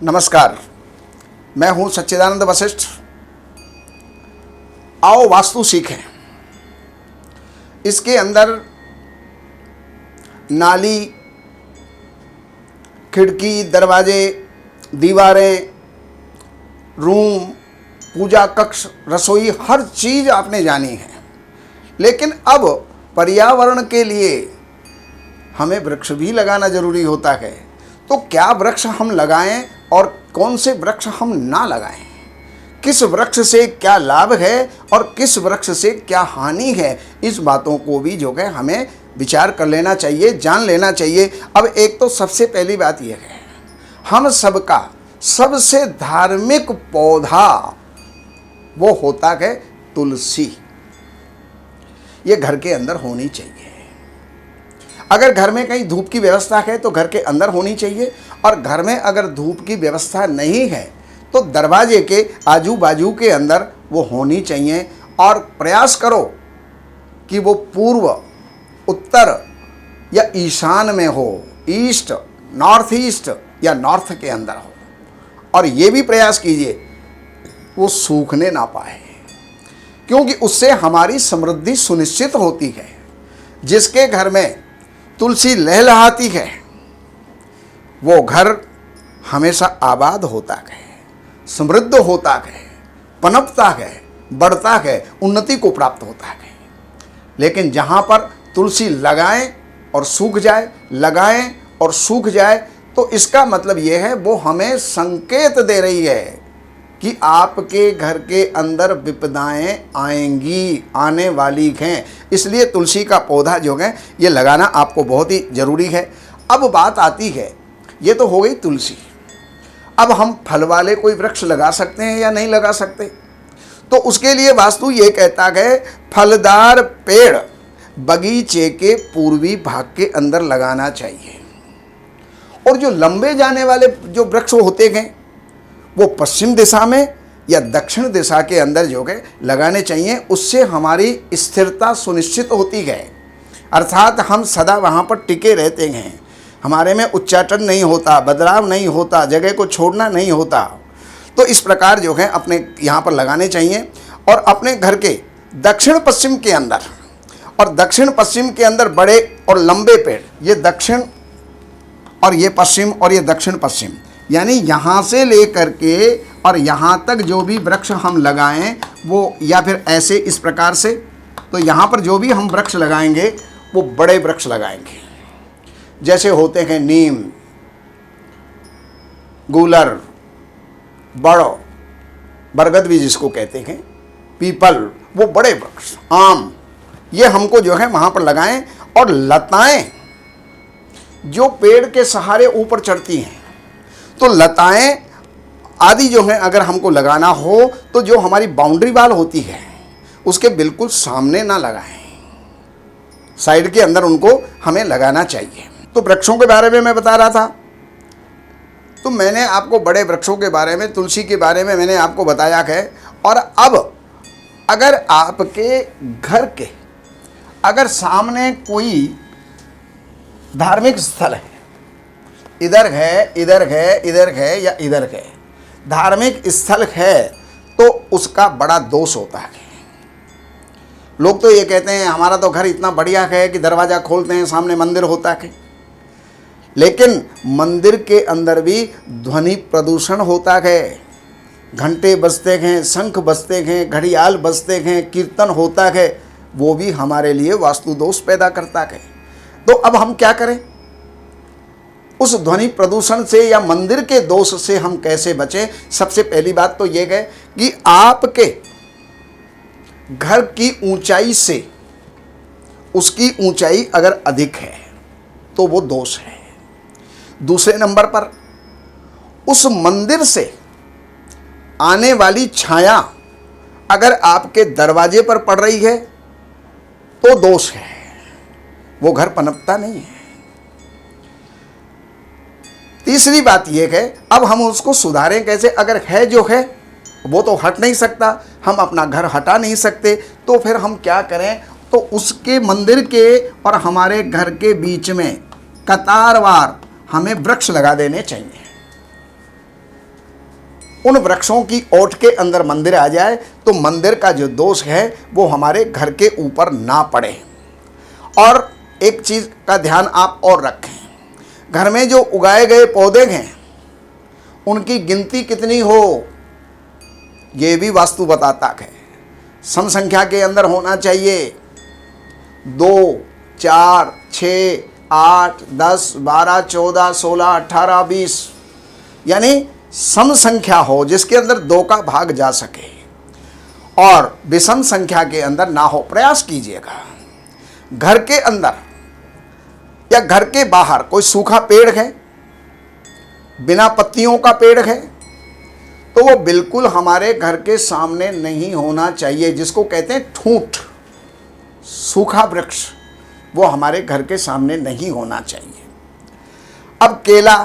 नमस्कार, मैं हूं सच्चिदानंद वशिष्ठ। आओ वास्तु सीखें। इसके अंदर नाली, खिड़की, दरवाजे, दीवारें, रूम, पूजा कक्ष, रसोई, हर चीज़ आपने जानी है। लेकिन अब पर्यावरण के लिए हमें वृक्ष भी लगाना जरूरी होता है। तो क्या वृक्ष हम लगाएं और कौन से वृक्ष हम ना लगाएं, किस वृक्ष से क्या लाभ है और किस वृक्ष से क्या हानि है, इस बातों को भी जो है हमें विचार कर लेना चाहिए, जान लेना चाहिए। अब एक तो सबसे पहली बात यह है, हम सबका सबसे धार्मिक पौधा वो होता है तुलसी। ये घर के अंदर होनी चाहिए। अगर घर में कहीं धूप की व्यवस्था है तो घर के अंदर होनी चाहिए, और घर में अगर धूप की व्यवस्था नहीं है तो दरवाजे के आजू बाजू के अंदर वो होनी चाहिए। और प्रयास करो कि वो पूर्व, उत्तर या ईशान में हो, ईस्ट, नॉर्थ ईस्ट या नॉर्थ के अंदर हो। और ये भी प्रयास कीजिए वो सूखने ना पाए, क्योंकि उससे हमारी समृद्धि सुनिश्चित होती है। जिसके घर में तुलसी लहलहाती है वो घर हमेशा आबाद होता है, समृद्ध होता है, पनपता है, बढ़ता है, उन्नति को प्राप्त होता है। लेकिन जहाँ पर तुलसी लगाएं और सूख जाए, लगाएं और सूख जाए, तो इसका मतलब ये है वो हमें संकेत दे रही है कि आपके घर के अंदर विपदाएं आएंगी, आने वाली हैं। इसलिए तुलसी का पौधा जो है ये लगाना आपको बहुत ही ज़रूरी है। अब बात आती है, ये तो हो गई तुलसी। अब हम फल वाले कोई वृक्ष लगा सकते हैं या नहीं लगा सकते? तो उसके लिए वास्तु ये कहता है फलदार पेड़ बगीचे के पूर्वी भाग के अंदर लगाना चाहिए। और जो लंबे जाने वाले जो वृक्ष होते हैं वो पश्चिम दिशा में या दक्षिण दिशा के अंदर जो है लगाने चाहिए। उससे हमारी स्थिरता सुनिश्चित होती है, अर्थात हम सदा वहाँ पर टिके रहते हैं, हमारे में उच्चाटन नहीं होता, बदलाव नहीं होता, जगह को छोड़ना नहीं होता। तो इस प्रकार जो है अपने यहाँ पर लगाने चाहिए। और अपने घर के दक्षिण पश्चिम के अंदर, और दक्षिण पश्चिम के अंदर बड़े और लंबे पेड़, ये दक्षिण और ये पश्चिम और ये दक्षिण पश्चिम, यानी यहाँ से लेकर के और यहाँ तक जो भी वृक्ष हम लगाएं वो, या फिर ऐसे इस प्रकार से, तो यहाँ पर जो भी हम वृक्ष लगाएंगे वो बड़े वृक्ष लगाएंगे। जैसे होते हैं नीम, गूलर, बड़ो, बरगद भी जिसको कहते हैं, पीपल, वो बड़े वृक्ष, आम, ये हमको जो है वहाँ पर लगाएं। और लताएं जो पेड़ के सहारे ऊपर चढ़ती हैं, तो लताएं आदि जो हैं अगर हमको लगाना हो तो जो हमारी बाउंड्री वाल होती है उसके बिल्कुल सामने ना लगाएं, साइड के अंदर उनको हमें लगाना चाहिए। तो वृक्षों के बारे में मैं बता रहा था, तो मैंने आपको बड़े वृक्षों के बारे में, तुलसी के बारे में मैंने आपको बताया है। और अब अगर आपके घर के अगर सामने कोई धार्मिक स्थल है, इधर है, इधर है, इधर है या इधर है, धार्मिक स्थल है, तो उसका बड़ा दोष होता है। लोग तो ये कहते हैं हमारा तो घर इतना बढ़िया है कि दरवाज़ा खोलते हैं सामने मंदिर होता है। लेकिन मंदिर के अंदर भी ध्वनि प्रदूषण होता है, घंटे बजते हैं, शंख बजते हैं, घड़ियाल बजते हैं, कीर्तन होता है, वो भी हमारे लिए वास्तु दोष पैदा करता है। तो अब हम क्या करें? उस ध्वनि प्रदूषण से या मंदिर के दोष से हम कैसे बचें? सबसे पहली बात तो यह है कि आपके घर की ऊंचाई से उसकी ऊंचाई अगर अधिक है तो वो दोष है। दूसरे नंबर पर उस मंदिर से आने वाली छाया अगर आपके दरवाजे पर पड़ रही है तो दोष है, वो घर पनपता नहीं है। तीसरी बात यह है, अब हम उसको सुधारें कैसे? अगर है जो है वो तो हट नहीं सकता, हम अपना घर हटा नहीं सकते, तो फिर हम क्या करें? तो उसके मंदिर के और हमारे घर के बीच में कतारवार हमें वृक्ष लगा देने चाहिए। उन वृक्षों की ओट के अंदर मंदिर आ जाए तो मंदिर का जो दोष है वो हमारे घर के ऊपर ना पड़े। और एक चीज़ का ध्यान आप और रखें, घर में जो उगाए गए पौधे हैं उनकी गिनती कितनी हो ये भी वास्तु बताता है। सम संख्या के अंदर होना चाहिए, 2, 4, 6, 8, 10, 12, 14, 16, 18, 20, यानी सम संख्या हो जिसके अंदर 2 का भाग जा सके और विषम संख्या के अंदर ना हो। प्रयास कीजिएगा घर के अंदर या घर के बाहर कोई सूखा पेड़ है, बिना पत्तियों का पेड़ है, तो वो बिल्कुल हमारे घर के सामने नहीं होना चाहिए। जिसको कहते हैं ठूंठ, सूखा वृक्ष, वो हमारे घर के सामने नहीं होना चाहिए। अब केला,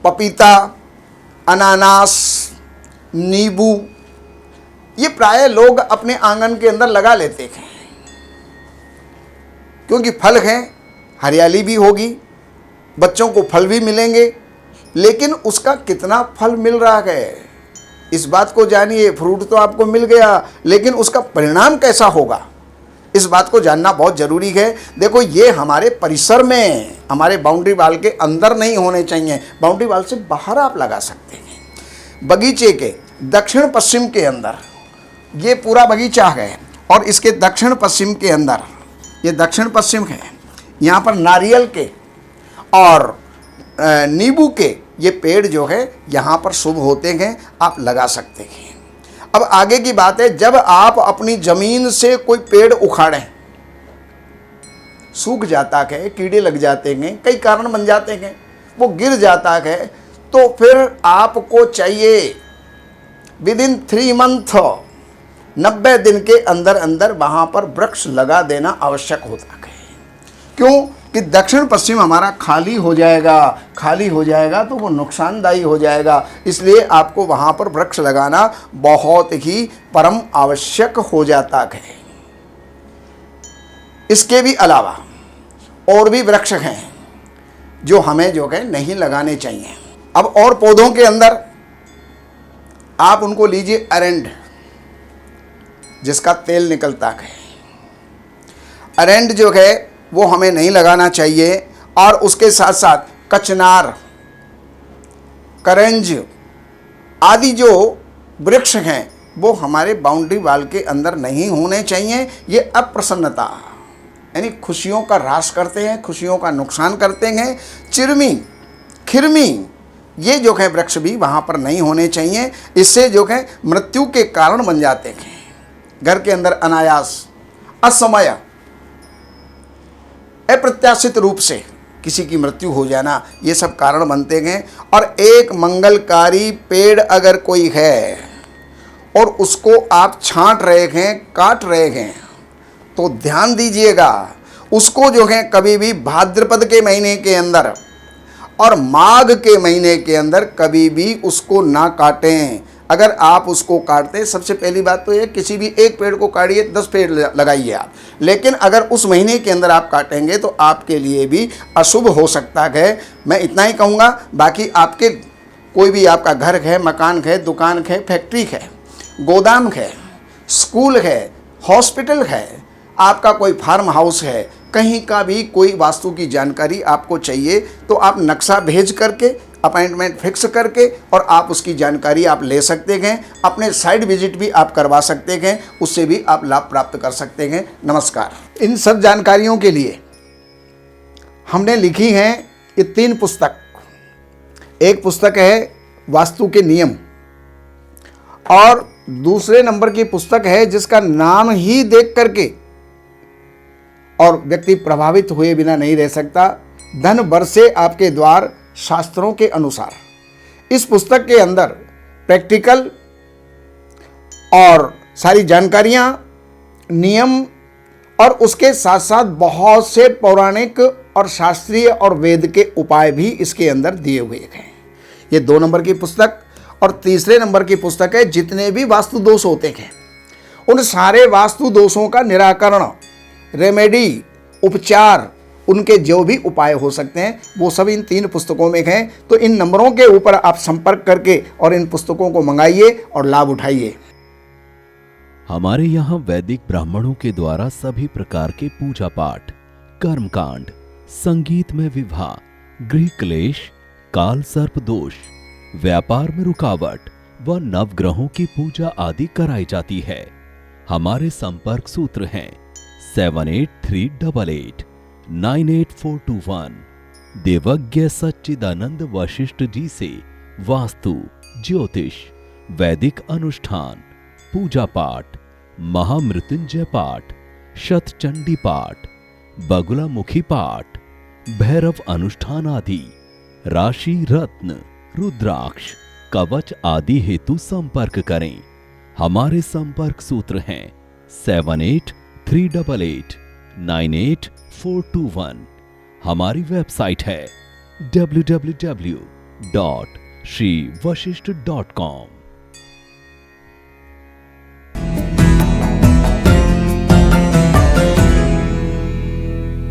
पपीता, अनानास, नींबू, ये प्राय लोग अपने आंगन के अंदर लगा लेते हैं क्योंकि फल हैं, हरियाली भी होगी, बच्चों को फल भी मिलेंगे। लेकिन उसका कितना फल मिल रहा है इस बात को जानिए। फ्रूट तो आपको मिल गया, लेकिन उसका परिणाम कैसा होगा इस बात को जानना बहुत ज़रूरी है। देखो, ये हमारे परिसर में, हमारे बाउंड्री वाल के अंदर नहीं होने चाहिए, बाउंड्री वाल से बाहर आप लगा सकते हैं। बगीचे के दक्षिण पश्चिम के अंदर ये पूरा बगीचा है और इसके दक्षिण पश्चिम के अंदर, ये दक्षिण पश्चिम है, यहाँ पर नारियल के और नींबू के ये पेड़ जो है यहाँ पर शुभ होते हैं, आप लगा सकते हैं। अब आगे की बात है, जब आप अपनी ज़मीन से कोई पेड़ उखाड़ें, सूख जाता है, कीड़े लग जाते हैं, कई कारण बन जाते हैं, वो गिर जाता है, तो फिर आपको चाहिए विदिन 3 मंथ, 90 दिन के अंदर अंदर वहाँ पर वृक्ष लगा देना आवश्यक होता है। क्यों कि दक्षिण पश्चिम हमारा खाली हो जाएगा, खाली हो जाएगा तो वो नुकसानदायी हो जाएगा। इसलिए आपको वहाँ पर वृक्ष लगाना बहुत ही परम आवश्यक हो जाता है। इसके भी अलावा और भी वृक्ष हैं जो हमें जो है नहीं लगाने चाहिए। अब और पौधों के अंदर आप उनको लीजिए, अरेंड, जिसका तेल निकलता है, अरेंड जो है वो हमें नहीं लगाना चाहिए। और उसके साथ साथ कचनार, करंज आदि जो वृक्ष हैं वो हमारे बाउंड्री वाल के अंदर नहीं होने चाहिए। ये अप्रसन्नता यानी खुशियों का ह्रास करते हैं, खुशियों का नुकसान करते हैं। चिरमी, खिरमी, ये जो है वृक्ष भी वहाँ पर नहीं होने चाहिए। इससे जो है मृत्यु के कारण बन जाते हैं। घर के अंदर अनायास, असमय, अप्रत्याशित रूप से किसी की मृत्यु हो जाना, ये सब कारण बनते हैं। और एक मंगलकारी पेड़ अगर कोई है और उसको आप छांट रहे हैं, काट रहे हैं, तो ध्यान दीजिएगा, उसको जो है कभी भी भाद्रपद के महीने के अंदर और माघ के महीने के अंदर कभी भी उसको ना काटें। अगर आप उसको काटते, सबसे पहली बात तो ये, किसी भी एक पेड़ को काटिए, 10 पेड़ लगाइए आप, लेकिन अगर उस महीने के अंदर आप काटेंगे तो आपके लिए भी अशुभ हो सकता है। मैं इतना ही कहूँगा। बाकी आपके कोई भी आपका घर है, मकान है, दुकान है, फैक्ट्री है, गोदाम है, स्कूल है, हॉस्पिटल है, आपका कोई फार्म हाउस है, कहीं का भी कोई वास्तु की जानकारी आपको चाहिए तो आप नक्शा भेज करके, अपॉइंटमेंट फिक्स करके और आप उसकी जानकारी आप ले सकते हैं। अपने साइट विजिट भी आप करवा सकते हैं, उससे भी आप लाभ प्राप्त कर सकते हैं। नमस्कार। इन सब जानकारियों के लिए हमने लिखी हैं ये 3 पुस्तक। एक पुस्तक है वास्तु के नियम और दूसरे नंबर की पुस्तक है जिसका नाम ही देख करके और व्यक्ति प्रभावित हुए बिना नहीं रह सकता, धन बरसे आपके द्वार शास्त्रों के अनुसार। इस पुस्तक के अंदर प्रैक्टिकल और सारी जानकारियाँ, नियम और उसके साथ साथ बहुत से पौराणिक और शास्त्रीय और वेद के उपाय भी इसके अंदर दिए हुए हैं। ये 2 नंबर की पुस्तक। और तीसरे नंबर की पुस्तक है जितने भी वास्तु दोष होते हैं उन सारे वास्तु दोषों का निराकरण, रेमेडी, उपचार उनके जो भी उपाय हो सकते हैं वो सब इन 3 पुस्तकों में हैं। तो इन नंबरों के ऊपर आप संपर्क करके और इन पुस्तकों को मंगाइए और लाभ उठाइए। हमारे यहाँ वैदिक ब्राह्मणों के द्वारा सभी प्रकार के पूजा पाठ, कर्मकांड, संगीत में विवाह, गृह क्लेश, काल सर्प दोष, व्यापार में रुकावट व नवग्रहों की पूजा आदि कराई जाती है। हमारे संपर्क सूत्र हैं 7838898421। देवज्ञ सच्चिदानंद वशिष्ठ जी से वास्तु, ज्योतिष, वैदिक अनुष्ठान, पूजा पाठ, महामृत्युंजय पाठ, शतचंडी पाठ, बगुलामुखी पाठ, भैरव अनुष्ठान आदि, राशि रत्न, रुद्राक्ष, कवच आदि हेतु संपर्क करें। हमारे संपर्क सूत्र हैं 7838898421। हमारी वेबसाइट है www.shrivashishth.com।